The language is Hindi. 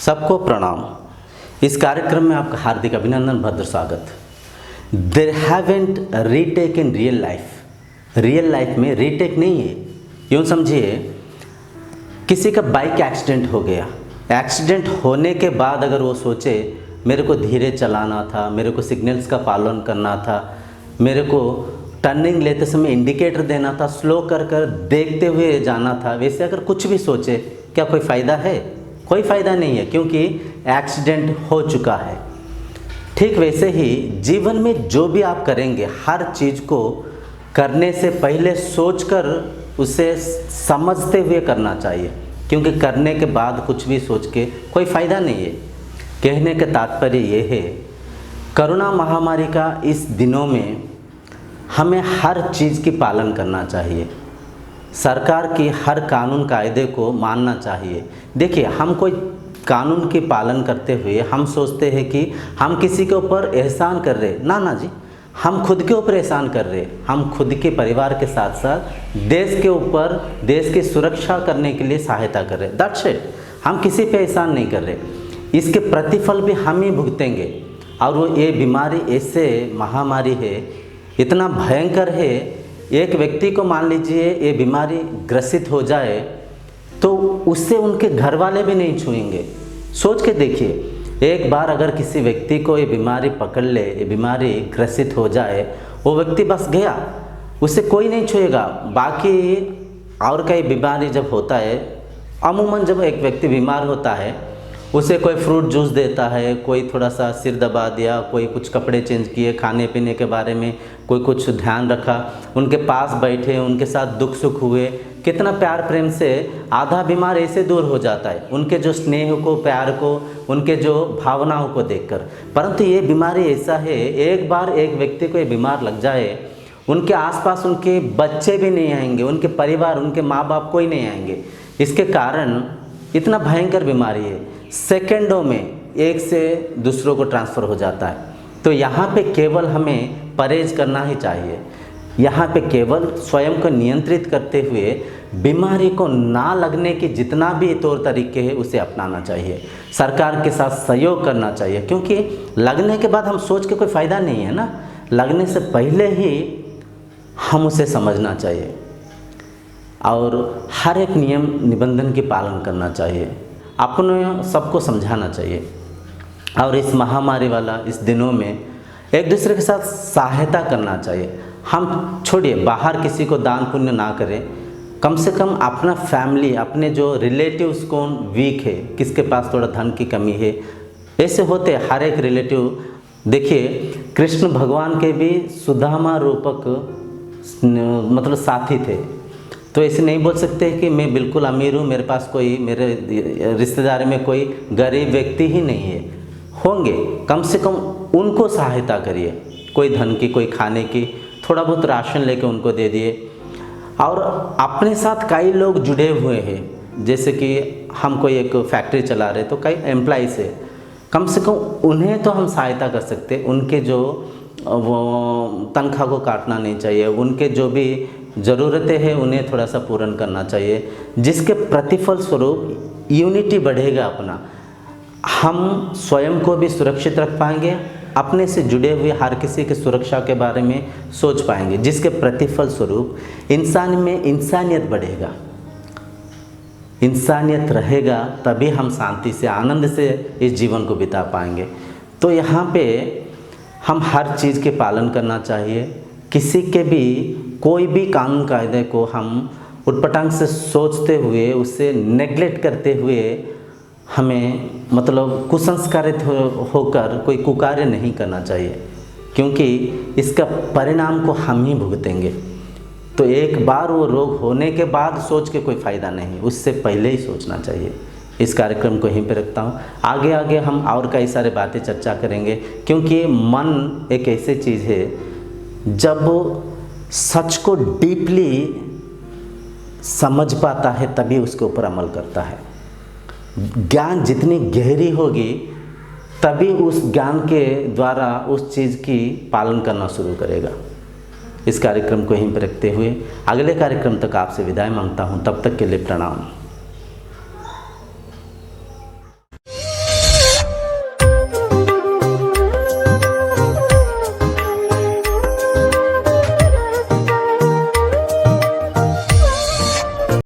सबको प्रणाम। इस कार्यक्रम में आपका हार्दिक अभिनंदन, भद्र स्वागत। There haven't retake in real life. Real life में रीटेक नहीं है। यूँ समझिए, किसी का बाइक एक्सीडेंट हो गया। एक्सीडेंट होने के बाद अगर वो सोचे मेरे को धीरे चलाना था, मेरे को सिग्नल्स का पालन करना था, मेरे को टर्निंग लेते समय इंडिकेटर देना था, स्लो कर कर देखते हुए जाना था, वैसे अगर कुछ भी सोचे, क्या कोई फ़ायदा है? कोई फ़ायदा नहीं है, क्योंकि एक्सीडेंट हो चुका है। ठीक वैसे ही जीवन में जो भी आप करेंगे, हर चीज़ को करने से पहले सोचकर उसे समझते हुए करना चाहिए, क्योंकि करने के बाद कुछ भी सोच के कोई फ़ायदा नहीं है। कहने का तात्पर्य ये है, कोरोना महामारी का इस दिनों में हमें हर चीज़ की पालन करना चाहिए। सरकार की हर कानून कायदे को मानना चाहिए। देखिए, हम कोई कानून की पालन करते हुए हम सोचते हैं कि हम किसी के ऊपर एहसान कर रहे, ना जी, हम खुद के ऊपर एहसान कर रहे। हम खुद के परिवार के साथ साथ देश के ऊपर, देश की सुरक्षा करने के लिए सहायता कर रहे। That's it. हम किसी पे एहसान नहीं कर रहे। इसके प्रतिफल भी हम ही भुगतेंगे। और वो ये बीमारी ऐसे महामारी है, इतना भयंकर है, एक व्यक्ति को मान लीजिए ये बीमारी ग्रसित हो जाए तो उससे उनके घर वाले भी नहीं छूएंगे। सोच के देखिए, एक बार अगर किसी व्यक्ति को ये बीमारी पकड़ ले, ये बीमारी ग्रसित हो जाए, वो व्यक्ति बस गया, उससे कोई नहीं छूएगा। बाकी और कई बीमारी जब होता है, अमूमन जब एक व्यक्ति बीमार होता है, उसे कोई फ्रूट जूस देता है, कोई थोड़ा सा सिर दबा दिया, कोई कुछ कपड़े चेंज किए, खाने पीने के बारे में कोई कुछ ध्यान रखा, उनके पास बैठे, उनके साथ दुख सुख हुए, कितना प्यार प्रेम से आधा बीमार ऐसे दूर हो जाता है, उनके जो स्नेह को, प्यार को, उनके जो भावनाओं को देखकर। परंतु ये बीमारी ऐसा है, एक बार एक व्यक्ति को ये बीमार लग जाए, उनके आसपास उनके बच्चे भी नहीं आएंगे, उनके परिवार, उनके माँ बाप कोई नहीं आएंगे। इसके कारण इतना भयंकर बीमारी है, सेकंडों में एक से दूसरों को ट्रांसफ़र हो जाता है। तो यहाँ पे केवल हमें परहेज करना ही चाहिए। यहाँ पे केवल स्वयं को नियंत्रित करते हुए बीमारी को ना लगने की जितना भी तौर तरीके हैं उसे अपनाना चाहिए। सरकार के साथ सहयोग करना चाहिए, क्योंकि लगने के बाद हम सोच के कोई फ़ायदा नहीं है ना। लगने से पहले ही हम उसे समझना चाहिए और हर एक नियम निबंधन की पालन करना चाहिए। अपने सबको समझाना चाहिए। और इस महामारी वाला इस दिनों में एक दूसरे के साथ सहायता करना चाहिए। हम छोड़िए, बाहर किसी को दान पुण्य ना करें, कम से कम अपना फैमिली, अपने जो रिलेटिव्स कौन वीक है, किसके पास थोड़ा धन की कमी है, ऐसे होते हर एक रिलेटिव। देखिए, कृष्ण भगवान के भी सुदामा रूपक मतलब साथी थे। तो ऐसे नहीं बोल सकते कि मैं बिल्कुल अमीर हूँ, मेरे पास कोई, मेरे रिश्तेदारी में कोई गरीब व्यक्ति ही नहीं है। होंगे, कम से कम उनको सहायता करिए। कोई धन की, कोई खाने की, थोड़ा बहुत राशन लेके उनको दे दिए। और अपने साथ कई लोग जुड़े हुए हैं, जैसे कि हम कोई एक फैक्ट्री चला रहे तो कई एम्प्लॉइज़ है, कम से कम उन्हें तो हम सहायता कर सकते। उनके जो वो तनख्वाह को काटना नहीं चाहिए, उनके जो भी ज़रूरतें हैं उन्हें थोड़ा सा पूर्ण करना चाहिए, जिसके प्रतिफल स्वरूप यूनिटी बढ़ेगा अपना। हम स्वयं को भी सुरक्षित रख पाएंगे, अपने से जुड़े हुए हर किसी की सुरक्षा के बारे में सोच पाएंगे, जिसके प्रतिफल स्वरूप इंसान में इंसानियत बढ़ेगा। इंसानियत रहेगा तभी हम शांति से, आनंद से इस जीवन को बिता पाएंगे। तो यहाँ पे हम हर चीज़ के पालन करना चाहिए। किसी के भी कोई भी कानून कायदे को हम उटपटांग से सोचते हुए, उससे नेग्लेक्ट करते हुए हमें मतलब कुसंस्कारित होकर कोई कुकार्य नहीं करना चाहिए, क्योंकि इसका परिणाम को हम ही भुगतेंगे। तो एक बार वो रोग होने के बाद सोच के कोई फ़ायदा नहीं, उससे पहले ही सोचना चाहिए। इस कार्यक्रम को यहीं पे रखता हूँ। आगे आगे हम और कई सारे बातें चर्चा करेंगे, क्योंकि मन एक ऐसी चीज़ है, जब सच को डीपली समझ पाता है तभी उसके ऊपर अमल करता है। ज्ञान जितनी गहरी होगी तभी उस ज्ञान के द्वारा उस चीज़ की पालन करना शुरू करेगा। इस कार्यक्रम को यहीं पर रखते हुए अगले कार्यक्रम तक आपसे विदाई मांगता हूँ। तब तक के लिए प्रणाम।